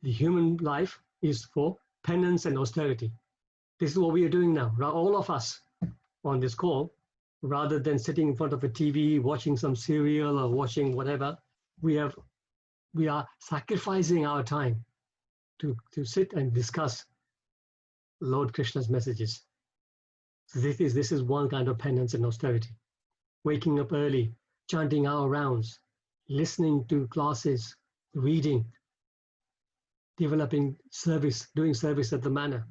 the human life is for penance and austerity. This is what we are doing now, all of us on this call. Rather than sitting in front of a TV, watching some serial or watching whatever, we are sacrificing our time to sit and discuss Lord Krishna's messages. So this is one kind of penance and austerity. Waking up early, chanting our rounds, listening to classes, reading, developing service, doing service at the manor.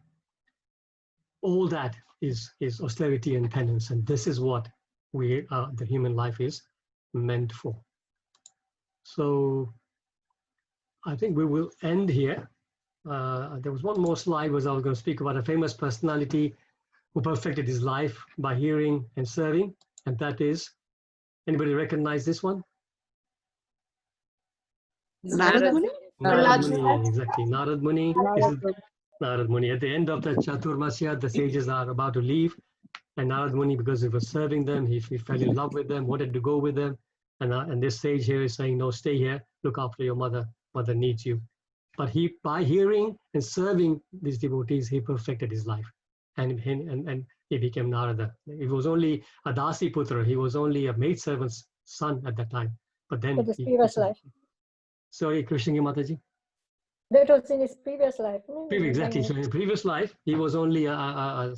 All that is austerity and penance, and this is what the human life is meant for. So I think we will end here. There was one more slide was I was going to speak about a famous personality who perfected his life by hearing and serving, and that is, anybody recognize this one? Narad Muni. Narad Muni, exactly. Narad Muni. This is Narad Muni. At the end of the Chaturmasya, the sages are about to leave, and Narad Muni, because he was serving them, he fell in love with them, wanted to go with them, and this sage here is saying, no, stay here, look after your mother, mother needs you. But by hearing and serving these devotees, he perfected his life, and he became Narada. He was only a Dasi Putra, he was only a maidservant's son at that time. But then his previous life. Sorry, Krishnagi Mataji. That was in his previous life. Exactly. So in his previous life, he was only a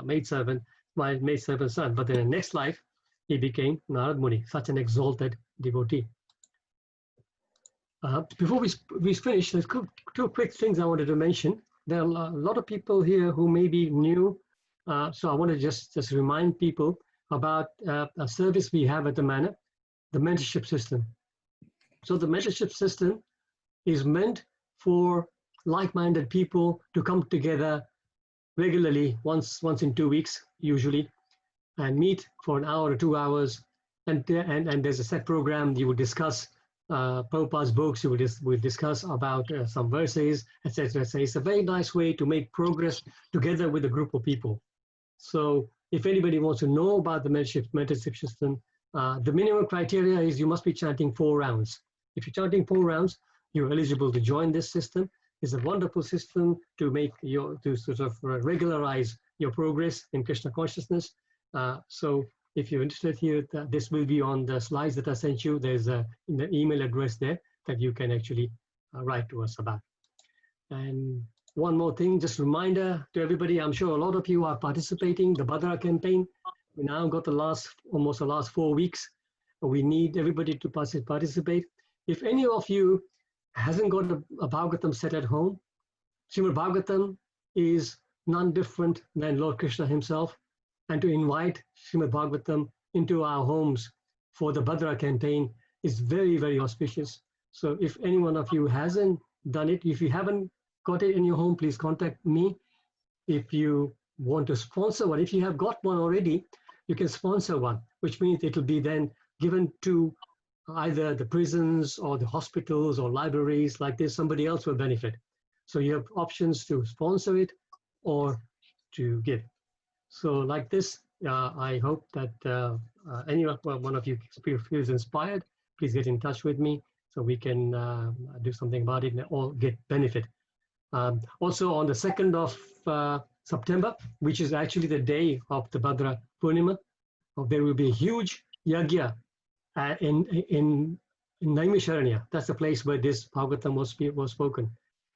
maidservant, my maidservant's son. But in the next life, he became Narad Muni, such an exalted devotee. Before we finish, there's two quick things I wanted to mention. There are a lot of people here who may be new, so I want to just remind people about a service we have at the manor, the mentorship system. So the mentorship system is meant for like-minded people to come together regularly, once in 2 weeks usually, and meet for an hour or 2 hours, and there's a set program. You will discuss Prabhupada's books, you will discuss about some verses, etc. So it's a very nice way to make progress together with a group of people. So if anybody wants to know about the mentorship system, the minimum criteria is you must be chanting 4 rounds. If you're chanting 4 rounds, you're eligible to join this system. It's a wonderful system to sort of regularize your progress in Krishna consciousness. So if you're interested here, this will be on the slides that I sent you. There's an email address there that you can actually write to us about. And one more thing, just reminder to everybody, I'm sure a lot of you are participating, the Bhadra campaign. We now got almost the last 4 weeks. We need everybody to participate. If any of you hasn't got a Bhagavatam set at home, Srimad Bhagavatam is none different than Lord Krishna himself, and to invite Srimad Bhagavatam into our homes for the Bhadra campaign is very, very auspicious. So if any one of you hasn't done it, if you haven't got it in your home, please contact me. If you want to sponsor one, if you have got one already, you can sponsor one, which means it will be then given to either the prisons or the hospitals or libraries like this. Somebody else will benefit. So you have options to sponsor it or to give. So like this, I hope that any one of you feels inspired, please get in touch with me so so we can do something about it and all get benefit. Also on the 2nd of September, which is actually the day of the Bhadra Purnima, there will be a huge yagya in Naimisharanya. That's the place where this Bhagavatam was spoken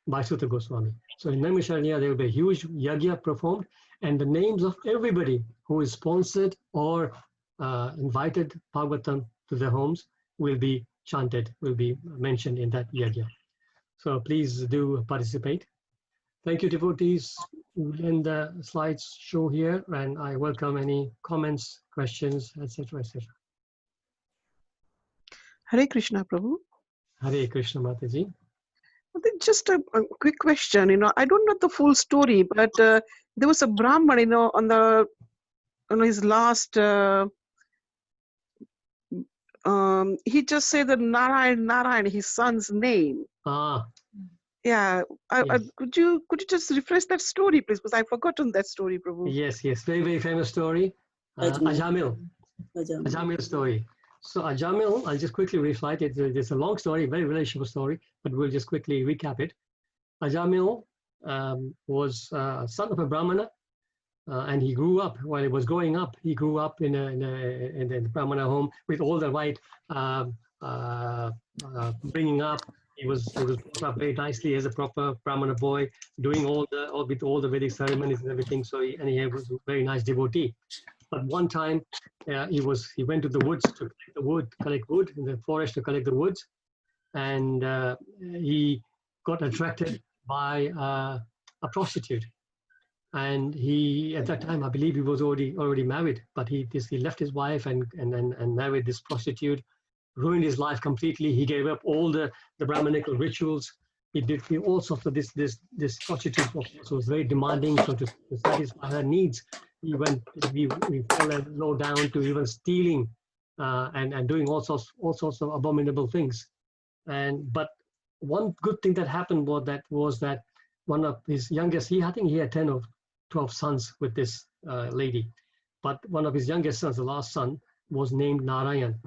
by Sutta Goswami. So in Naimisharanya, there will be a huge yagya performed, and the names of everybody who is sponsored or invited Bhagavatam to their homes will be chanted, will be mentioned in that yagya. So please do participate. Thank you, devotees. We'll end the slides show here, and I welcome any comments, questions, etc., etc. Hare Krishna, Prabhu. Hare Krishna, Mataji. I think just a quick question. I don't know the full story, but there was a Brahman, on his last. He just said that Narayan, his son's name. Ah. Yeah. Yes. Could you just refresh that story, please? Because I've forgotten that story, Prabhu. Yes. Very, very famous story. Ajamil story. So Ajamil, I'll just quickly recite it. It's a long story, very relatable story, but we'll just quickly recap it. Ajamil was son of a Brahmana, and he grew up, while he was growing up, he grew up in a Brahmana home with all the right bringing up. He was brought up very nicely as a proper Brahmana boy, doing all the Vedic ceremonies and everything. So he was a very nice devotee. But one time, he went to the woods to collect wood in the forest to collect the woods, and he got attracted by a prostitute. And he, at that time, I believe he was already married, but he left his wife and married this prostitute, ruined his life completely. He gave up all the Brahmanical rituals. He did all sorts of this prostitute was very demanding. So to satisfy her needs, he fell low down to even stealing and doing all sorts of abominable things. But one good thing that happened was that one of his youngest, I think he had 10 or 12 sons with this lady, but one of his youngest sons, the last son, was named Narayan.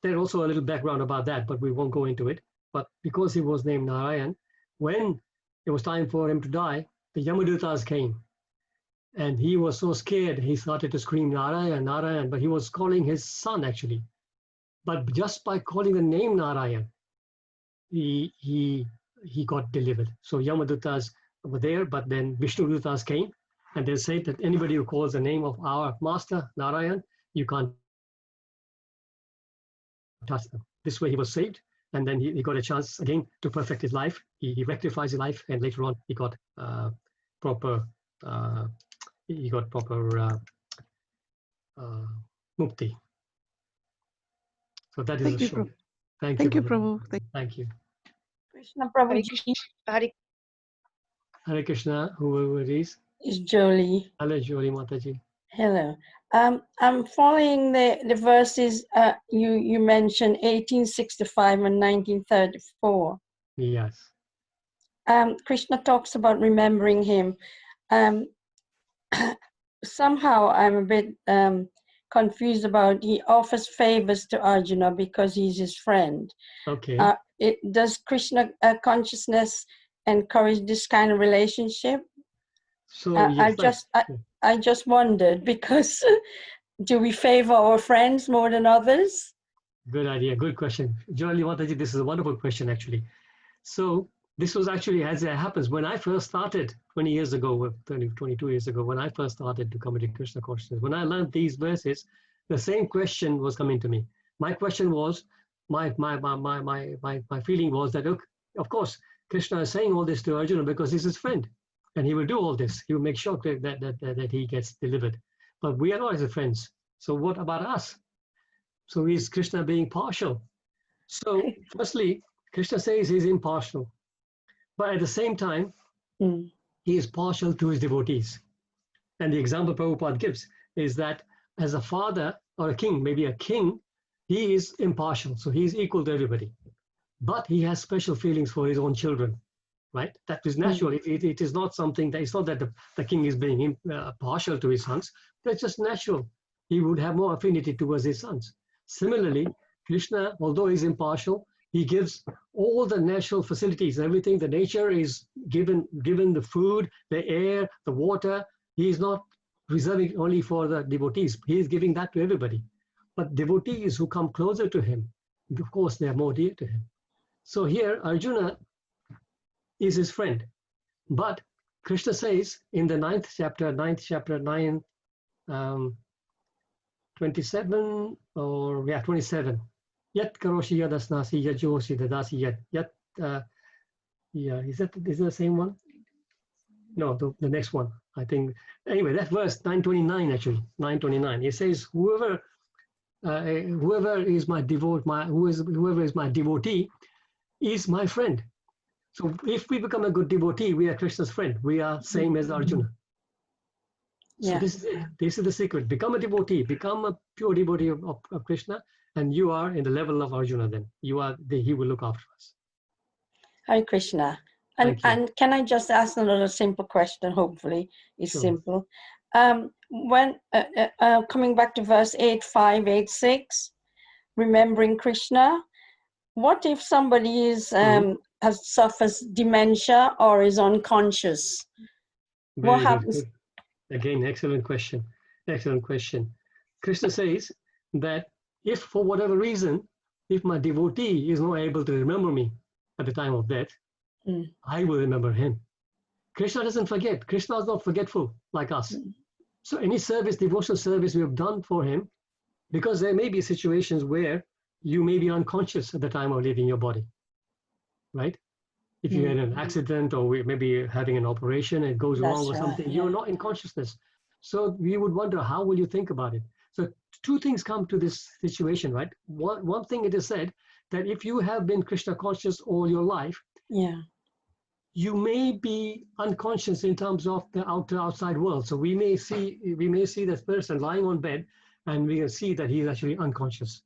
There's also a little background about that, but we won't go into it. But because he was named Narayan, when it was time for him to die, the Yamadutas came. And he was so scared, he started to scream, Narayan, Narayan, but he was calling his son actually. But just by calling the name Narayan, he got delivered. So Yamadutas were there, but then Vishnudutas came, and they said that anybody who calls the name of our master, Narayan, you can't touch them. This way he was saved, and then he got a chance again to perfect his life. He rectifies his life, and later on he got proper mukti. So that is a show. Thank you, Prabhu. Thank you. Krishna Prabhuji. Hare Krishna, whoever it is. It's Jolie. Hello, Jolie Mataji. Hello. I'm following the verses you mentioned, 1865 and 1934. Yes. Krishna talks about remembering him. Somehow I'm a bit confused about he offers favors to Arjuna because he's his friend. Okay. Does Krishna consciousness encourage this kind of relationship? So yes, I just wondered, because do we favor our friends more than others? Good idea. Good question. Jolie Mataji, this is a wonderful question actually. So this was actually, as it happens, when I first started 20 years ago, 22 years ago, when I first started to come into Krishna consciousness, when I learned these verses, the same question was coming to me. My question was, my feeling was that, look, of course, Krishna is saying all this to Arjuna because he's his friend, and he will do all this. He will make sure that he gets delivered. But we are not his friends. So what about us? So is Krishna being partial? So firstly, Krishna says he's impartial. But at the same time, he is partial to his devotees. And the example Prabhupada gives is that as a father or a king, maybe a king, he is impartial. So he is equal to everybody. But he has special feelings for his own children, right? That is natural. It is not something that, it's not that the king is being partial to his sons. That's just natural. He would have more affinity towards his sons. Similarly, Krishna, although he's impartial, He gives all the natural facilities, everything. The nature is given the food, the air, the water. He is not reserving only for the devotees. He is giving that to everybody. But devotees who come closer to him, of course, they are more dear to him. So here, Arjuna is his friend. But Krishna says in the 9th chapter, 9, 27 or 27. Yat karoshi yadasnasi yajoshi dadasi yat yeah, is that the same one? No, the next one, I think. Anyway, that verse 929 actually, 929. It says, whoever is my whoever is my devotee is my friend. So if we become a good devotee, we are Krishna's friend. We are same as Arjuna. So Yeah. this is it. This is the secret. Become a devotee. Become a pure devotee of Krishna, and you are in the level of Arjuna. Then he will look after us. Hare Krishna. And can I just ask another simple question? Hopefully, it's Sure. simple. When coming back to verse 8586, remembering Krishna. What if somebody is suffers dementia or is unconscious? What happens? Good. Again, excellent question. Excellent question. Krishna says that if for whatever reason, if my devotee is not able to remember me at the time of death, I will remember him. Krishna doesn't forget. Krishna is not forgetful like us. So any service, devotional service we have done for him, because there may be situations where you may be unconscious at the time of leaving your body, right? If you had an accident or maybe having an operation, it goes wrong or something, you're not in consciousness. So we would wonder, how will you think about it? So two things come to this situation, right? One thing it is said that if you have been Krishna conscious all your life, you may be unconscious in terms of the outside world. So we may see this person lying on bed and we can see that he is actually unconscious.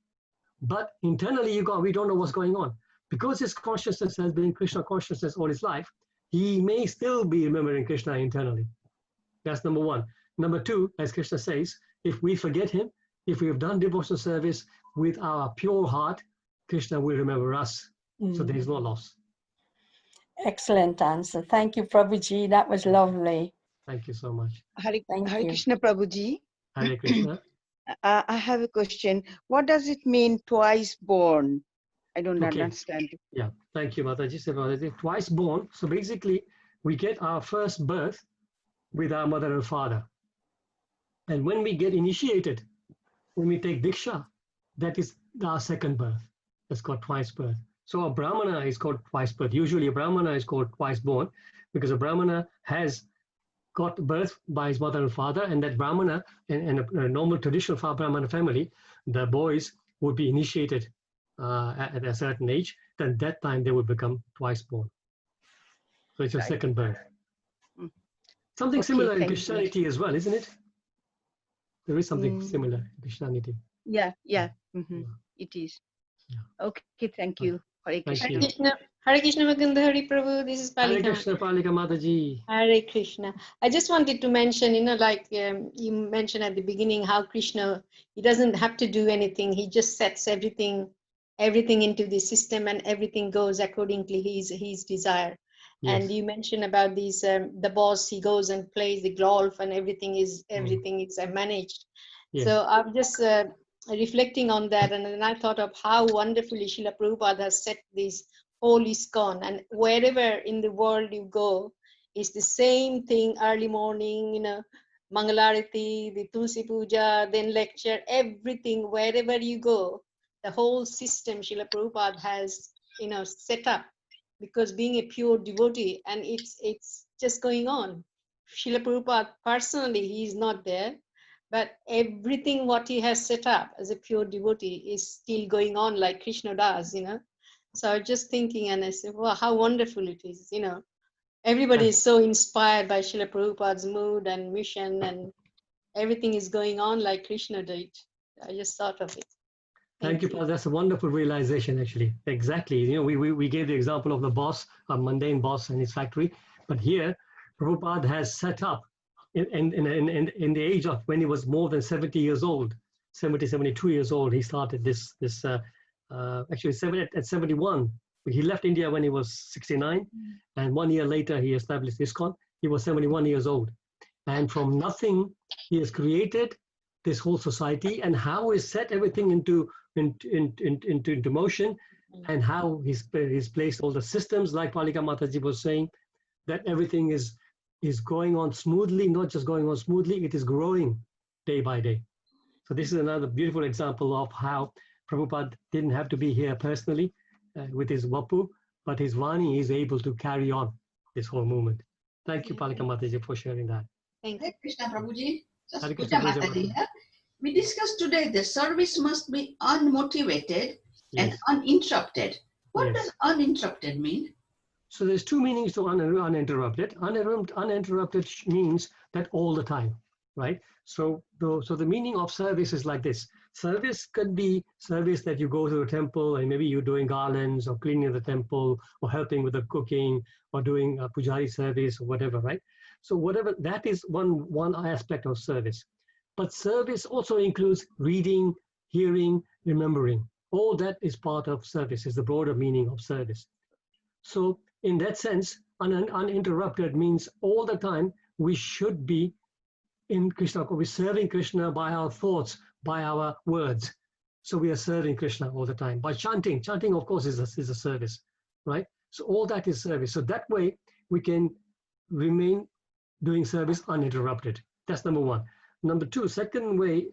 But internally, we don't know what's going on. Because his consciousness has been Krishna consciousness all his life, he may still be remembering Krishna internally. That's number one. Number two, as Krishna says, if we forget him, if we have done devotional service with our pure heart, Krishna will remember us. So there is no loss. Excellent answer. Thank you, Prabhuji. That was lovely. Thank you so much. Hare Krishna, Prabhuji. Hare Krishna. I have a question. What does it mean, twice born? I don't understand. Yeah, thank you, Mataji. Twice born. So basically, we get our first birth with our mother and father. And when we get initiated, when we take Diksha, that is our second birth. That's called twice birth. So a Brahmana is called twice birth. Usually a Brahmana is called twice born because a Brahmana has got birth by his mother and father, and that Brahmana, in a normal traditional Brahmana family, the boys would be initiated at a certain age, then that time they would become twice born. So it's a second birth. Something similar in Christianity as well, isn't it? There is something similar in Christianity. Yeah. It is. Yeah. Okay, thank you. Hare Krishna. Hare Krishna, Mukunda Hari Prabhu. This is Palika. Hare Krishna, Palika Mataji. Hare Krishna. I just wanted to mention, like you mentioned at the beginning, how Krishna, he doesn't have to do anything. He just sets everything into the system, and everything goes accordingly his desire. Yes. And you mentioned about these the boss, he goes and plays the golf, and everything is managed. Yes. So I'm just reflecting on that, and then I thought of how wonderfully Srila Prabhupada has set this whole ISKCON, and wherever in the world you go, it's the same thing. Early morning, Mangalarati, the Tulsi Puja, then lecture, everything. Wherever you go, the whole system Srila Prabhupada has, set up, because being a pure devotee, and it's just going on. Srila Prabhupada personally, he is not there, but everything what he has set up as a pure devotee is still going on like Krishna does, So I was just thinking, and I said, wow, how wonderful it is, Everybody is so inspired by Srila Prabhupada's mood and mission, and everything is going on like Krishna did. I just thought of it. Thank you, Paul. That's a wonderful realization, actually. Exactly. We gave the example of the boss, a mundane boss in his factory, but here, Prabhupada has set up in the age of when he was more than 70 years old, 70, 72 years old, he started this actually at 71. He left India when he was 69, and 1 year later he established ISKCON. He was 71 years old, and from nothing he has created this whole society, and how he set everything into motion, and how he's placed all the systems, like Palika Mataji was saying, that everything is going on smoothly, not just going on smoothly, it is growing day by day. So this is another beautiful example of how Prabhupada didn't have to be here personally with his Vapu, but his Vani is able to carry on this whole movement. Thank you, Palika Mataji, for sharing that. Thank you. Hare Krishna, Prabhuji. Just Hare Puja Krishna, Puja Mataji Mataji. here. We discussed today the service must be unmotivated and Yes. uninterrupted. What Yes. does uninterrupted mean? So there's two meanings to uninterrupted. Uninterrupted means that all the time, right? So the meaning of service is like this. Service could be service that you go to a temple and maybe you're doing garlands or cleaning the temple or helping with the cooking or doing a pujari service or whatever, right? So whatever, that is one aspect of service. But service also includes reading, hearing, remembering. All that is part of service, is the broader meaning of service. So in that sense, uninterrupted means all the time we should be in Krishna, we're serving Krishna by our thoughts, by our words. So we are serving Krishna all the time. By chanting, of course is a service, right? So all that is service. So that way we can remain doing service uninterrupted. That's number one. Number two, second way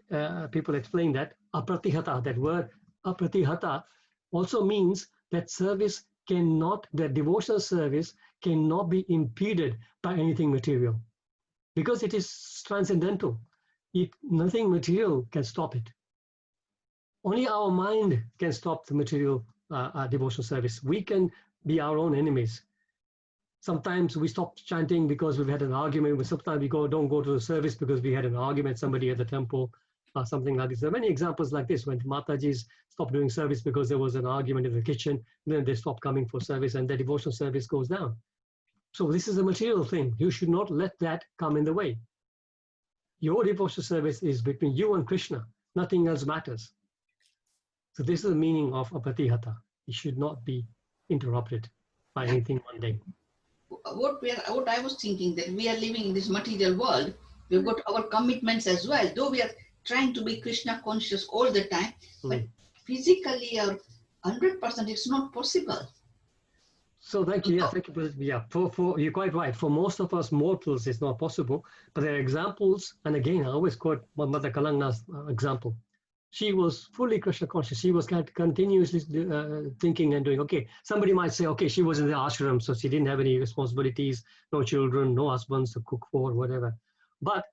people explain that, apratihata, that word apratihata also means that service cannot, that devotional service cannot be impeded by anything material, because it is transcendental. Nothing material can stop it. Only our mind can stop the material devotional service. We can be our own enemies. Sometimes we stop chanting because we've had an argument. Sometimes we don't go to the service because we had an argument with somebody at the temple or something like this. There are many examples like this when Matajis stopped doing service because there was an argument in the kitchen. Then they stop coming for service and the devotional service goes down. So this is a material thing. You should not let that come in the way. Your devotional service is between you and Krishna. Nothing else matters. So this is the meaning of apratihata. It should not be interrupted by anything mundane. What I was thinking, that we are living in this material world, we've got our commitments as well, though we are trying to be Krishna conscious all the time, but physically or 100% it's not possible. So thank you. Yeah, thank you. Yeah, for you're quite right. For most of us mortals, it's not possible. But there are examples, and again, I always quote Mother Kalangna's example. She was fully Krishna conscious. She was continuously thinking and doing. Okay, somebody might say, okay, she was in the ashram, so she didn't have any responsibilities, no children, no husbands to cook for, whatever. But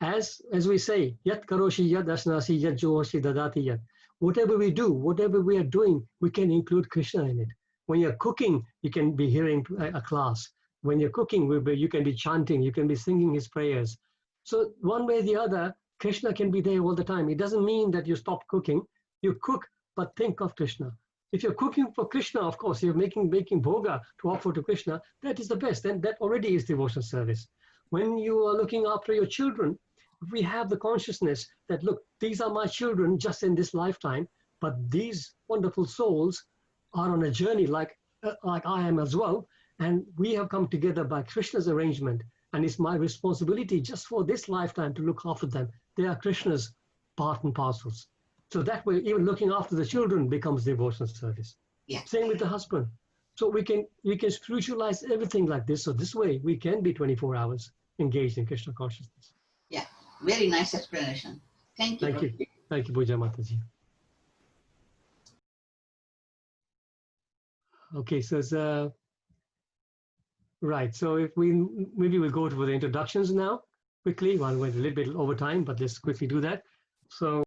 as we say, yat karoshi, yat asnasi, yat joshi, dadati yat. Whatever we do, whatever we are doing, we can include Krishna in it. When you're cooking, you can be hearing a class. When you're cooking, you can be chanting, you can be singing his prayers. So one way or the other, Krishna can be there all the time. It doesn't mean that you stop cooking. You cook, but think of Krishna. If you're cooking for Krishna, of course, you're making bhoga to offer to Krishna. That is the best, and that already is devotional service. When you are looking after your children, if we have the consciousness that, look, these are my children just in this lifetime, but these wonderful souls are on a journey like I am as well, and we have come together by Krishna's arrangement, and it's my responsibility just for this lifetime to look after them. They are Krishna's part and parcels. So that way, even looking after the children becomes devotional service. Yeah. Same with the husband. So we can spiritualize everything like this. So this way, we can be 24 hours engaged in Krishna consciousness. Yeah, very nice explanation. Thank you. Thank you. Thank you, Puja Mataji. Okay, so it's right. So if maybe we'll go to the introductions now quickly. Well, we went a little bit over time, but let's quickly do that. So